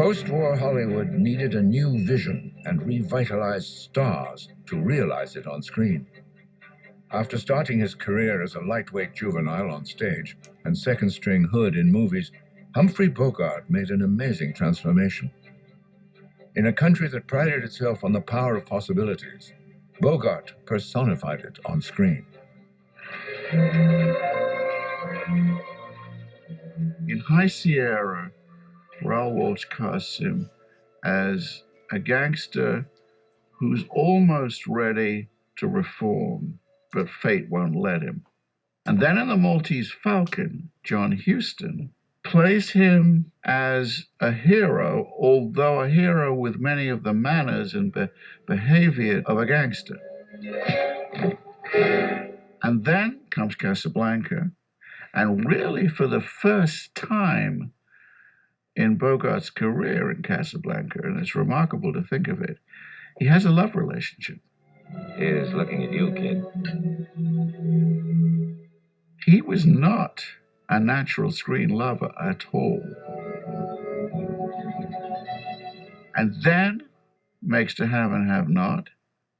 Post-war Hollywood needed a new vision and revitalized stars to realize it on screen. After starting his career as a lightweight juvenile on stage and second-string hood in movies, Humphrey Bogart made an amazing transformation. In a country that prided itself on the power of possibilities, Bogart personified it on screen. In High Sierra, Raoul Walsh casts him as a gangster who's almost ready to reform, but fate won't let him. And then in The Maltese Falcon, John Huston plays him as a hero, although a hero with many of the manners and behavior of a gangster. And then comes Casablanca, and really for the first time in Bogart's career in Casablanca, and it's remarkable to think of it, he has a love relationship. He's looking at you, kid. He was not a natural screen lover at all. And then makes To Have and Have Not,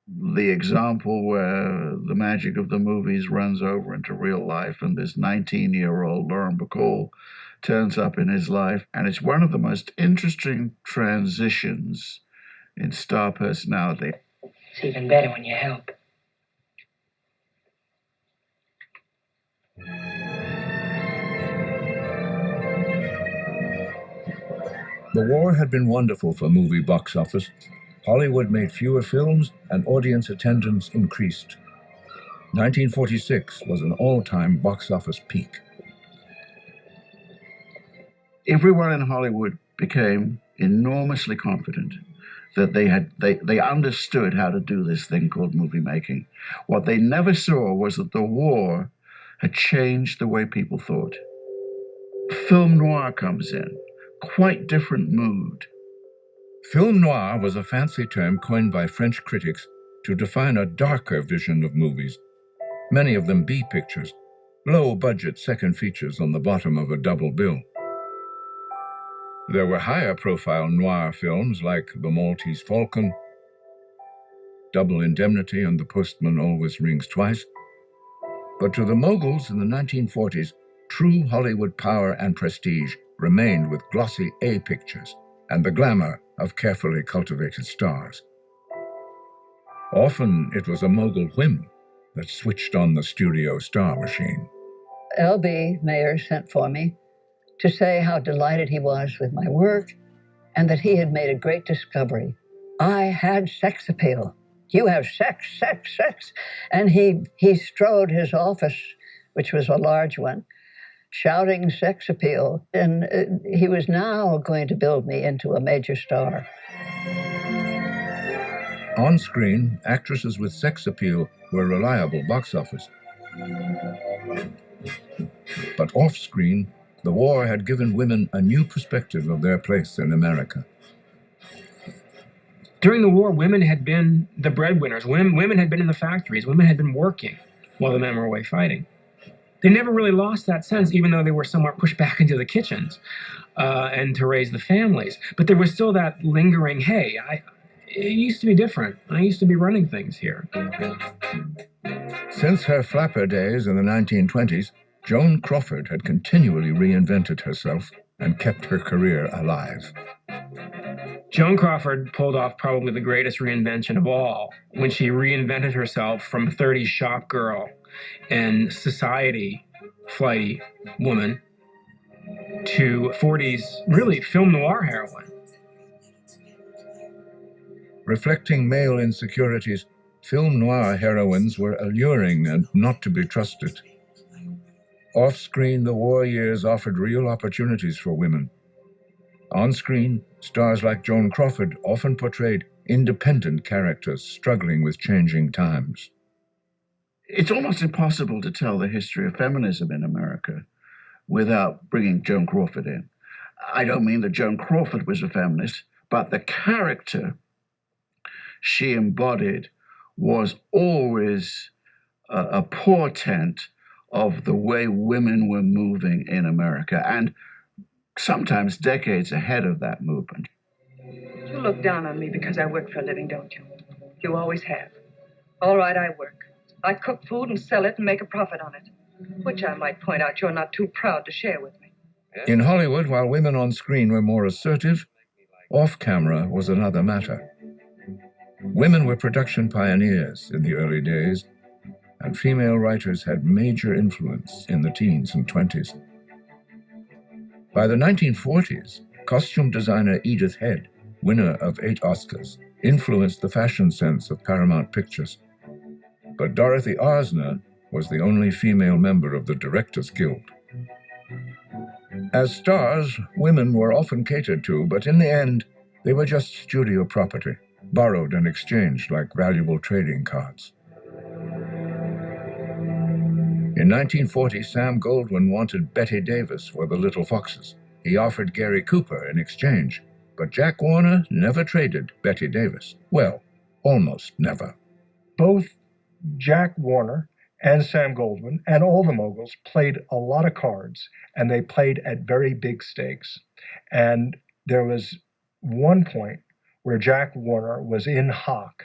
the example where the magic of the movies runs over into real life, and this 19-year-old Lauren Bacall turns up in his life, and it's one of the most interesting transitions in star personality. It's even better when you help. The war had been wonderful for movie box office. Hollywood made fewer films and audience attendance increased. 1946 was an all-time box office peak. Everyone in Hollywood became enormously confident that they understood how to do this thing called movie making. What they never saw was that the war had changed the way people thought. Film noir comes in, quite different mood. Film noir was a fancy term coined by French critics to define a darker vision of movies, many of them B pictures, low-budget second features on the bottom of a double bill. There were higher-profile noir films like The Maltese Falcon, Double Indemnity, and The Postman Always Rings Twice. But to the Moguls in the 1940s, true Hollywood power and prestige remained with glossy A pictures and the glamour of carefully cultivated stars. Often it was a Mogul whim that switched on the studio star machine. L.B. Mayer sent for me to say how delighted he was with my work and that he had made a great discovery. I had sex appeal. You have sex, sex, sex. And he strode his office, which was a large one, shouting sex appeal. And he was now going to build me into a major star. On screen, actresses with sex appeal were reliable box office. But off screen, the war had given women a new perspective of their place in America. During the war, women had been the breadwinners. Women had been in the factories. Women had been working while the men were away fighting. They never really lost that sense, even though they were somewhat pushed back into the kitchens and to raise the families. But there was still that lingering, hey, it used to be different. I used to be running things here. Since her flapper days in the 1920s, Joan Crawford had continually reinvented herself and kept her career alive. Joan Crawford pulled off probably the greatest reinvention of all when she reinvented herself from 30s shop girl and society flighty woman to 40s really film noir heroine. Reflecting male insecurities, film noir heroines were alluring and not to be trusted. Off-screen, the war years offered real opportunities for women. On-screen, stars like Joan Crawford often portrayed independent characters struggling with changing times. It's almost impossible to tell the history of feminism in America without bringing Joan Crawford in. I don't mean that Joan Crawford was a feminist, but the character she embodied was always a portent of the way women were moving in America, and sometimes decades ahead of that movement. You look down on me because I work for a living, don't you? You always have. All right, I work. I cook food and sell it and make a profit on it, which I might point out you're not too proud to share with me. In Hollywood, while women on screen were more assertive, off-camera was another matter. Women were production pioneers in the early days, and female writers had major influence in the teens and 20s. By the 1940s, costume designer Edith Head, winner of 8 Oscars, influenced the fashion sense of Paramount Pictures. But Dorothy Arzner was the only female member of the Directors Guild. As stars, women were often catered to, but in the end, they were just studio property, borrowed and exchanged like valuable trading cards. In 1940, Sam Goldwyn wanted Bette Davis for The Little Foxes. He offered Gary Cooper in exchange, but Jack Warner never traded Bette Davis. Well, almost never. Both Jack Warner and Sam Goldwyn and all the Moguls played a lot of cards, and they played at very big stakes. And there was one point where Jack Warner was in hock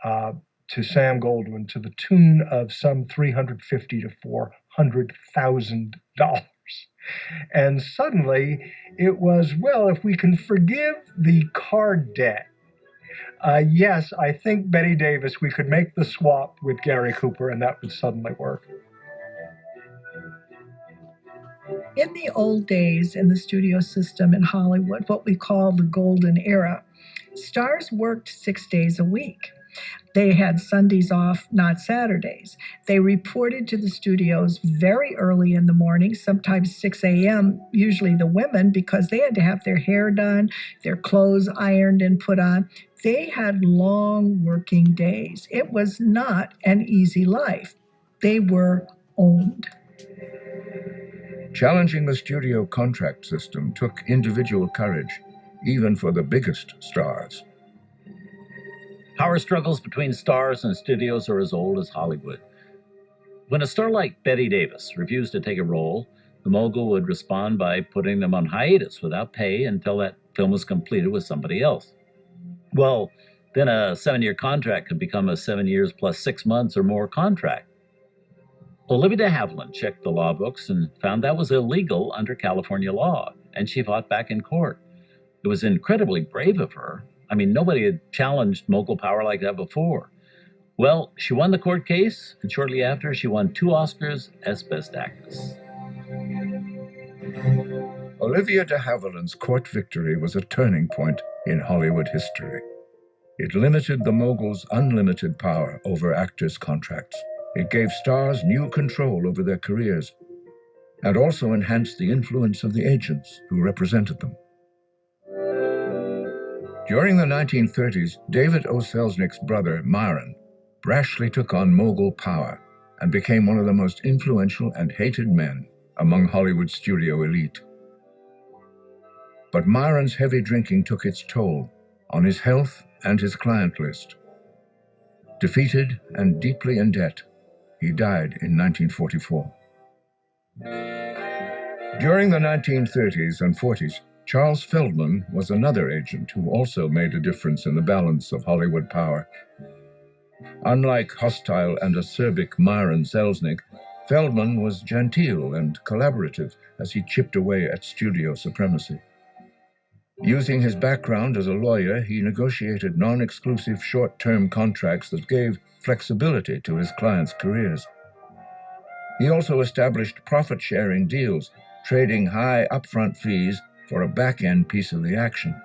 to Sam Goldwyn to the tune of some $350,000 to $400,000. And suddenly it was, well, if we can forgive the card debt, yes, I think Bette Davis, we could make the swap with Gary Cooper and that would suddenly work. In the old days in the studio system in Hollywood, what we call the golden era, stars worked 6 days a week. They had Sundays off, not Saturdays. They reported to the studios very early in the morning, sometimes 6 a.m., usually the women, because they had to have their hair done, their clothes ironed and put on. They had long working days. It was not an easy life. They were owned. Challenging the studio contract system took individual courage, even for the biggest stars. Power struggles between stars and studios are as old as Hollywood. When a star like Bette Davis refused to take a role, the mogul would respond by putting them on hiatus without pay until that film was completed with somebody else. Well, then a 7-year contract could become a 7 years plus 6 months or more contract. Olivia de Havilland checked the law books and found that was illegal under California law, and she fought back in court. It was incredibly brave of her. I mean, nobody had challenged mogul power like that before. Well, she won the court case, and shortly after, she won 2 Oscars as Best Actress. Olivia de Havilland's court victory was a turning point in Hollywood history. It limited the moguls' unlimited power over actors' contracts. It gave stars new control over their careers, and also enhanced the influence of the agents who represented them. During the 1930s, David O. Selznick's brother, Myron, brashly took on mogul power and became one of the most influential and hated men among Hollywood studio elite. But Myron's heavy drinking took its toll on his health and his client list. Defeated and deeply in debt, he died in 1944. During the 1930s and 40s, Charles Feldman was another agent who also made a difference in the balance of Hollywood power. Unlike hostile and acerbic Myron Selznick, Feldman was genteel and collaborative as he chipped away at studio supremacy. Using his background as a lawyer, he negotiated non-exclusive short-term contracts that gave flexibility to his clients' careers. He also established profit-sharing deals, trading high upfront fees for a back-end piece of the action.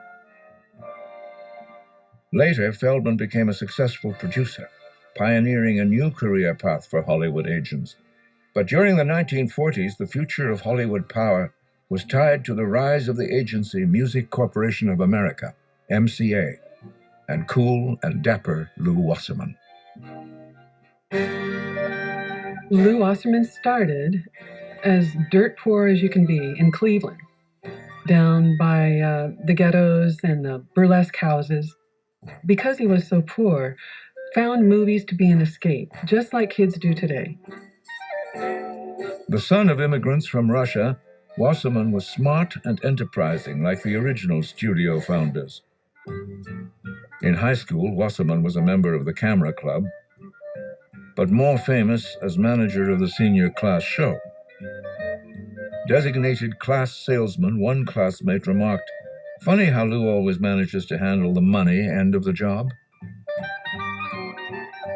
Later, Feldman became a successful producer, pioneering a new career path for Hollywood agents. But during the 1940s, the future of Hollywood power was tied to the rise of the agency Music Corporation of America, MCA, and cool and dapper Lew Wasserman. Lew Wasserman started as dirt poor as you can be in Cleveland, down by the ghettos and the burlesque houses. Because he was so poor, found movies to be an escape, just like kids do today. The son of immigrants from Russia, Wasserman was smart and enterprising like the original studio founders. In high school, Wasserman was a member of the Camera Club, but more famous as manager of the senior class show. Designated class salesman, one classmate remarked, "Funny how Lou always manages to handle the money end of the job."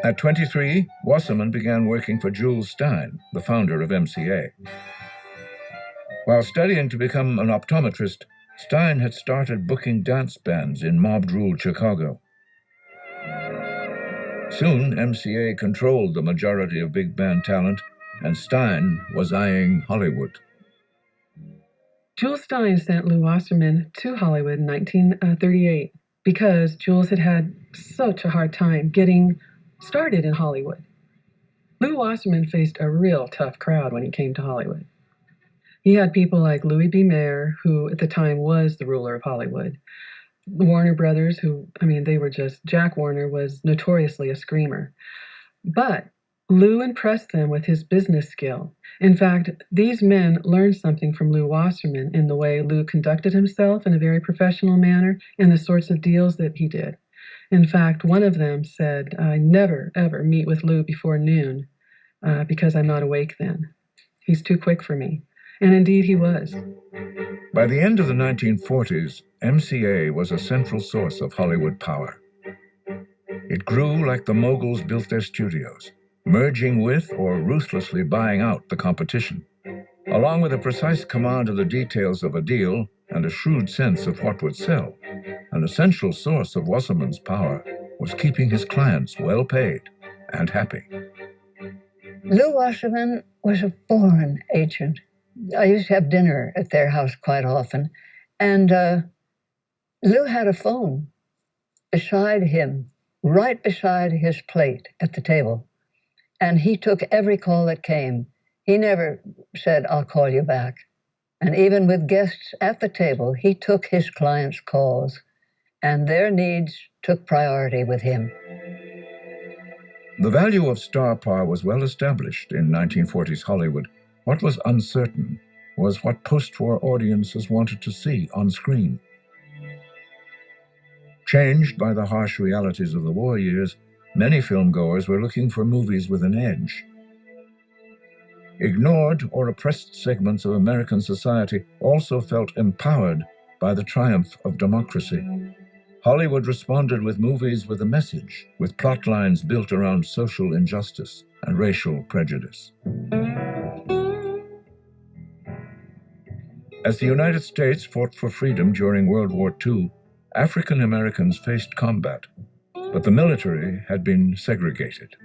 At 23, Wasserman began working for Jules Stein, the founder of MCA. While studying to become an optometrist, Stein had started booking dance bands in mob-ruled Chicago. Soon, MCA controlled the majority of big band talent, and Stein was eyeing Hollywood. Jules Stein sent Lou Wasserman to Hollywood in 1938 because Jules had had such a hard time getting started in Hollywood. Lou Wasserman faced a real tough crowd when he came to Hollywood. He had people like Louis B. Mayer, who at the time was the ruler of Hollywood. The Warner Brothers, they were just, Jack Warner was notoriously a screamer. But Lou impressed them with his business skill. In fact, these men learned something from Lou Wasserman in the way Lou conducted himself in a very professional manner and the sorts of deals that he did. In fact, one of them said, "I never, ever meet with Lou before noon because I'm not awake then. He's too quick for me." And indeed he was. By the end of the 1940s, MCA was a central source of Hollywood power. It grew like the Moguls built their studios, merging with or ruthlessly buying out the competition. Along with a precise command of the details of a deal and a shrewd sense of what would sell, an essential source of Wasserman's power was keeping his clients well paid and happy. Lou Wasserman was a born agent. I used to have dinner at their house quite often, and Lou had a phone beside him, right beside his plate at the table, and he took every call that came. He never said, "I'll call you back." And even with guests at the table, he took his clients' calls, and their needs took priority with him. The value of star power was well established in 1940s Hollywood. What was uncertain was what post-war audiences wanted to see on screen. Changed by the harsh realities of the war years, many filmgoers were looking for movies with an edge. Ignored or oppressed segments of American society also felt empowered by the triumph of democracy. Hollywood responded with movies with a message, with plot lines built around social injustice and racial prejudice. As the United States fought for freedom during World War II, African Americans faced combat, but the military had been segregated.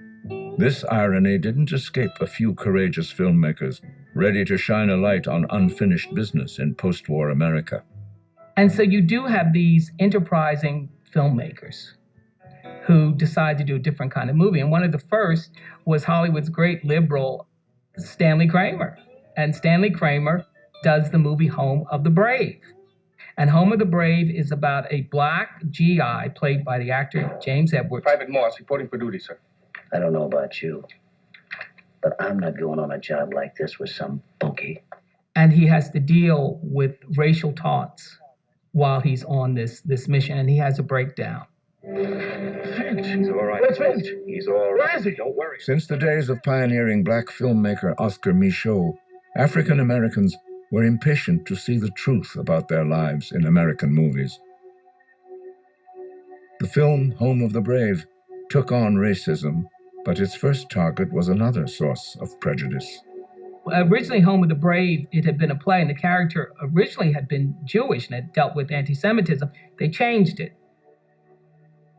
This irony didn't escape a few courageous filmmakers ready to shine a light on unfinished business in post-war America. And so you do have these enterprising filmmakers who decide to do a different kind of movie. And one of the first was Hollywood's great liberal, Stanley Kramer. And Stanley Kramer does the movie Home of the Brave. And Home of the Brave is about a black GI played by the actor James Edwards. Private Morse, reporting for duty, sir. I don't know about you, but I'm not going on a job like this with some bogey. And he has to deal with racial taunts while he's on this mission, and he has a breakdown. Finch, he's all right. Where's Finch? He's all right. Where is he? Don't worry. Since the days of pioneering black filmmaker Oscar Michaud, African Americans were impatient to see the truth about their lives in American movies. The film Home of the Brave took on racism, but its first target was another source of prejudice. Originally, Home of the Brave, it had been a play, and the character originally had been Jewish and it dealt with anti-Semitism. They changed it.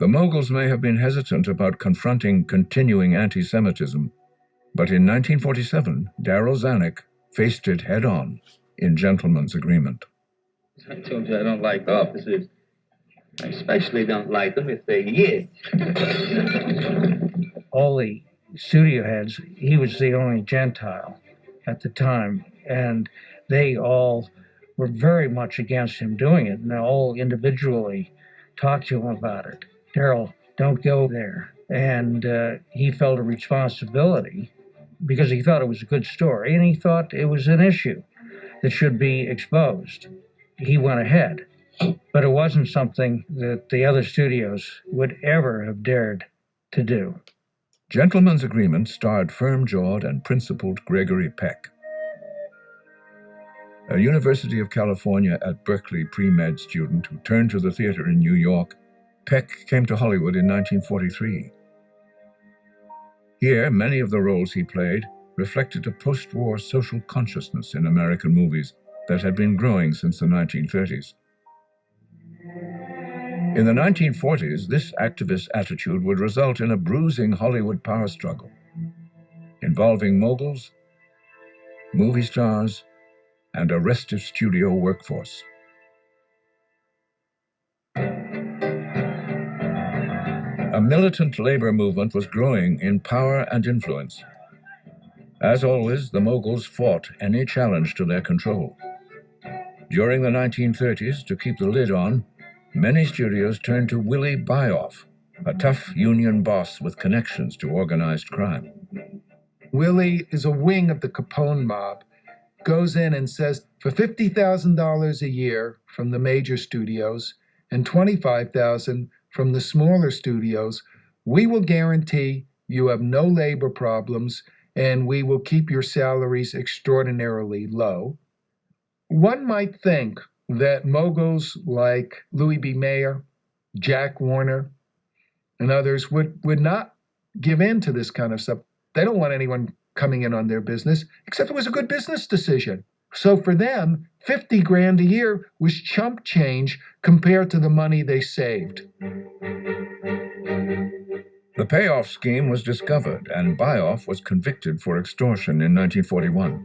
The Moguls may have been hesitant about confronting continuing anti-Semitism, but in 1947, Darryl Zanuck faced it head-on in Gentleman's Agreement. I told you I don't like officers. I especially don't like them if they're you. All the studio heads, he was the only Gentile at the time, and they all were very much against him doing it, and they all individually talked to him about it. Darryl, don't go there. And he felt a responsibility because he thought it was a good story, and he thought it was an issue that should be exposed. He went ahead. But it wasn't something that the other studios would ever have dared to do. Gentleman's Agreement starred firm-jawed and principled Gregory Peck. A University of California at Berkeley pre-med student who turned to the theater in New York, Peck came to Hollywood in 1943. Here, many of the roles he played reflected a post-war social consciousness in American movies that had been growing since the 1930s. In the 1940s, this activist attitude would result in a bruising Hollywood power struggle, involving moguls, movie stars, and a restive studio workforce. A militant labor movement was growing in power and influence. As always, the moguls fought any challenge to their control. During the 1930s, to keep the lid on, many studios turned to Willie Byoff, a tough union boss with connections to organized crime. Willie is a wing of the Capone mob, goes in and says, for $50,000 a year from the major studios and $25,000 from the smaller studios, we will guarantee you have no labor problems and we will keep your salaries extraordinarily low. One might think that moguls like Louis B. Mayer, Jack Warner, and others would not give in to this kind of stuff. They don't want anyone coming in on their business, except it was a good business decision. So for them, 50 grand a year was chump change compared to the money they saved. The payoff scheme was discovered, and Byoff was convicted for extortion in 1941.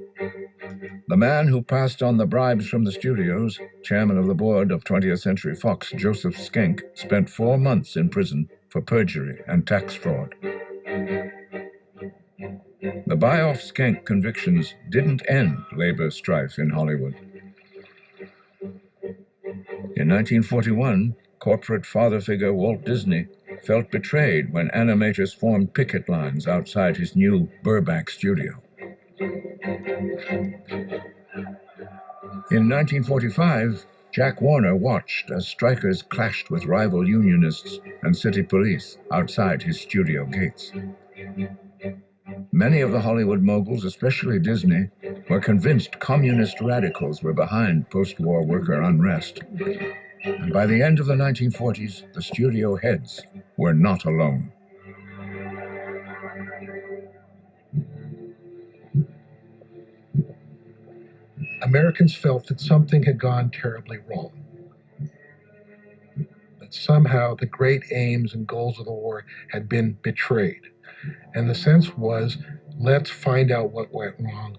The man who passed on the bribes from the studios, chairman of the board of 20th Century Fox, Joseph Schenck, spent 4 months in prison for perjury and tax fraud. The Byoff-Schenck convictions didn't end labor strife in Hollywood. In 1941, corporate father figure Walt Disney felt betrayed when animators formed picket lines outside his new Burbank studio. In 1945, Jack Warner watched as strikers clashed with rival unionists and city police outside his studio gates. Many of the Hollywood moguls, especially Disney, were convinced communist radicals were behind post-war worker unrest. And by the end of the 1940s, the studio heads were not alone. Americans felt that something had gone terribly wrong. That somehow the great aims and goals of the war had been betrayed. And the sense was, let's find out what went wrong.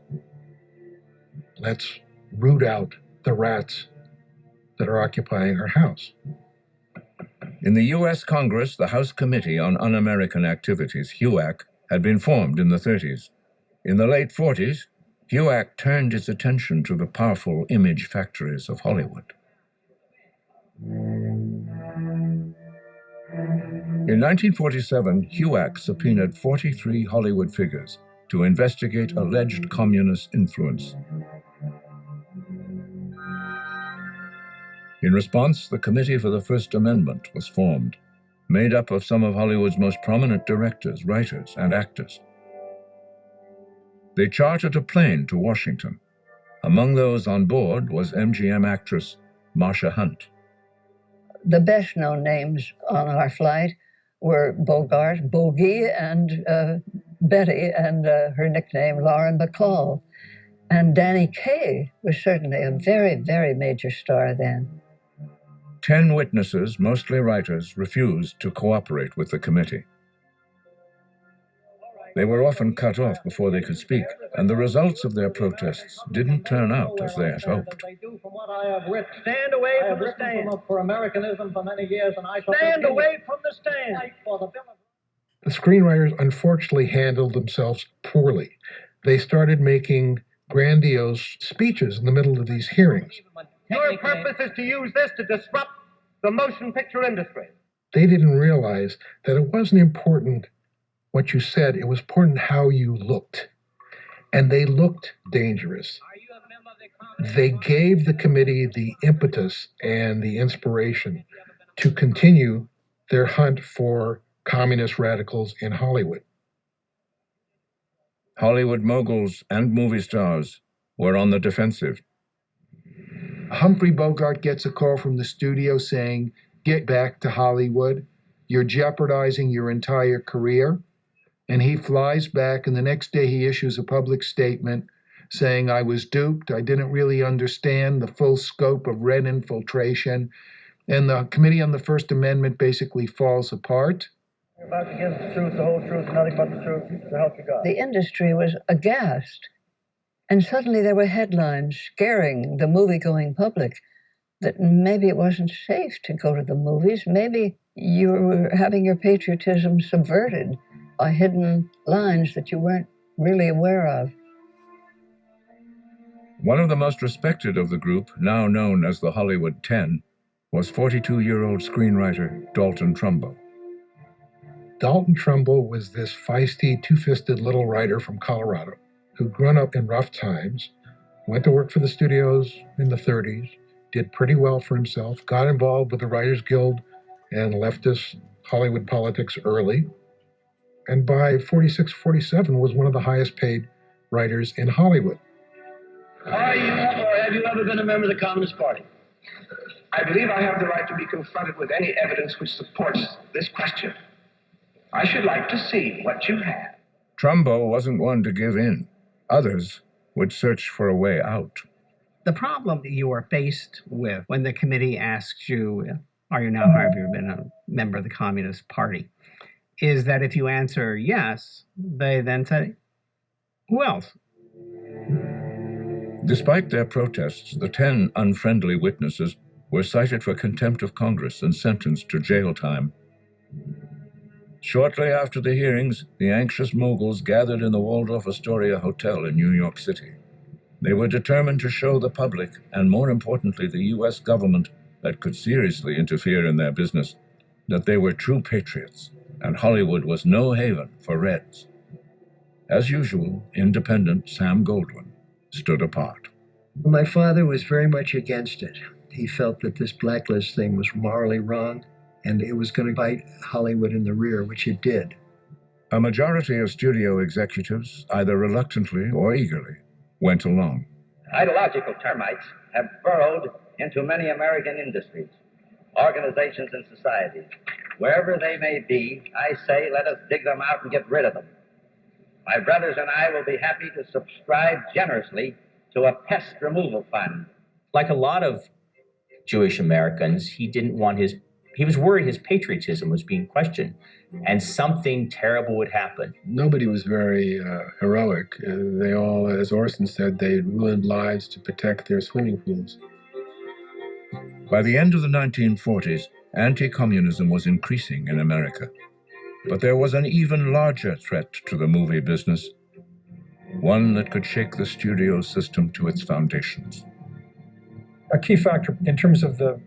Let's root out the rats that are occupying our house. In the U.S. Congress, the House Committee on Un-American Activities, HUAC, had been formed in the 30s. In the late 40s, HUAC turned its attention to the powerful image factories of Hollywood. In 1947, HUAC subpoenaed 43 Hollywood figures to investigate alleged communist influence. In response, the Committee for the First Amendment was formed, made up of some of Hollywood's most prominent directors, writers, and actors. They chartered a plane to Washington. Among those on board was MGM actress Marsha Hunt. The best-known names on our flight were Bogart, Bogey, and Betty, and her nickname, Lauren Bacall. And Danny Kaye was certainly a very, very major star then. 10 witnesses, mostly writers, refused to cooperate with the committee. They were often cut off before they could speak, and the results of their protests didn't turn out as they had hoped. Stand away from the stand. For Americanism for many years, and I stand away from the stand. The screenwriters unfortunately handled themselves poorly. They started making grandiose speeches in the middle of these hearings. Your purpose is to use this to disrupt the motion picture industry. They didn't realize that it wasn't important what you said, it was important how you looked. And they looked dangerous. Are you a member of the They gave the committee the impetus and the inspiration to continue their hunt for communist radicals in Hollywood. Hollywood moguls and movie stars were on the defensive. Humphrey Bogart gets a call from the studio saying, "Get back to Hollywood. You're jeopardizing your entire career." And he flies back, and the next day he issues a public statement saying, "I was duped. I didn't really understand the full scope of Red infiltration." And the Committee on the First Amendment basically falls apart. You're about to give the truth, the whole truth, nothing but the truth, so help you God. The industry was aghast. And suddenly there were headlines scaring the movie-going public that maybe it wasn't safe to go to the movies. Maybe you were having your patriotism subverted by hidden lines that you weren't really aware of. One of the most respected of the group, now known as the Hollywood 10, was 42-year-old screenwriter Dalton Trumbo. Dalton Trumbo was this feisty, two-fisted little writer from Colorado who'd grown up in rough times, went to work for the studios in the 30s, did pretty well for himself, got involved with the Writers Guild and leftist Hollywood politics early, and by 46, 47 was one of the highest paid writers in Hollywood. Are you or have you ever been a member of the Communist Party? I believe I have the right to be confronted with any evidence which supports this question. I should like to see what you have. Trumbo wasn't one to give in. Others would search for a way out. The problem you are faced with when the committee asks you, are you now, have you been a member of the Communist Party, is that if you answer yes, they then say, who else? Despite their protests, the 10 unfriendly witnesses were cited for contempt of Congress and sentenced to jail time. Shortly after the hearings, the anxious moguls gathered in the Waldorf Astoria Hotel in New York City. They were determined to show the public, and more importantly the U.S. government that could seriously interfere in their business, that they were true patriots, and Hollywood was no haven for Reds. As usual, independent Sam Goldwyn stood apart. My father was very much against it. He felt that this blacklist thing was morally wrong, and it was going to bite Hollywood in the rear, which it did. A majority of studio executives, either reluctantly or eagerly, went along. Ideological termites have burrowed into many American industries, organizations, and societies. Wherever they may be, I say let us dig them out and get rid of them. My brothers and I will be happy to subscribe generously to a pest removal fund. Like a lot of Jewish Americans, he was worried his patriotism was being questioned and something terrible would happen. Nobody was very heroic. They all, as Orson said, they had ruined lives to protect their swimming pools. By the end of the 1940s, anti-communism was increasing in America. But there was an even larger threat to the movie business, one that could shake the studio system to its foundations. A key factor in terms of the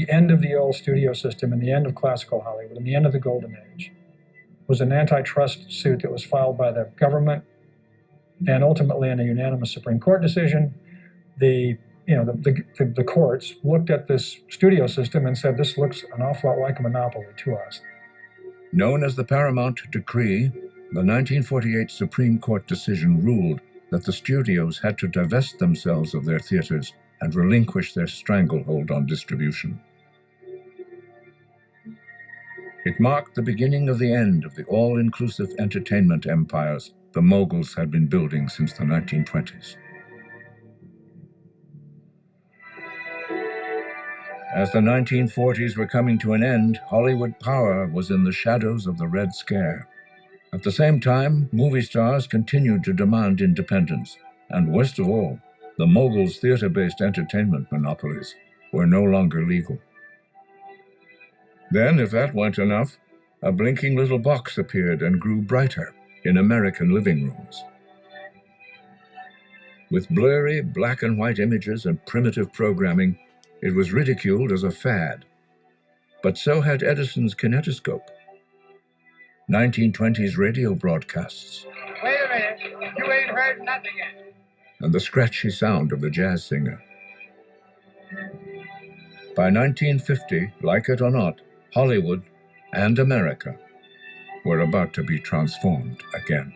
end of the old studio system and the end of classical Hollywood and the end of the golden age was an antitrust suit that was filed by the government, and ultimately in a unanimous Supreme Court decision, the courts looked at this studio system and said, this looks an awful lot like a monopoly to us. Known as the Paramount Decree, the 1948 Supreme Court decision ruled that the studios had to divest themselves of their theaters and relinquish their stranglehold on distribution. It marked the beginning of the end of the all-inclusive entertainment empires the moguls had been building since the 1920s. As the 1940s were coming to an end, Hollywood power was in the shadows of the Red Scare. At the same time, movie stars continued to demand independence, and worst of all, the moguls' theater-based entertainment monopolies were no longer legal. Then, if that weren't enough, a blinking little box appeared and grew brighter in American living rooms. With blurry black and white images and primitive programming, it was ridiculed as a fad. But so had Edison's kinetoscope, 1920s radio broadcasts. Wait a minute. You ain't heard nothing yet. and the scratchy sound of the jazz singer. By 1950, like it or not, Hollywood and America were about to be transformed again.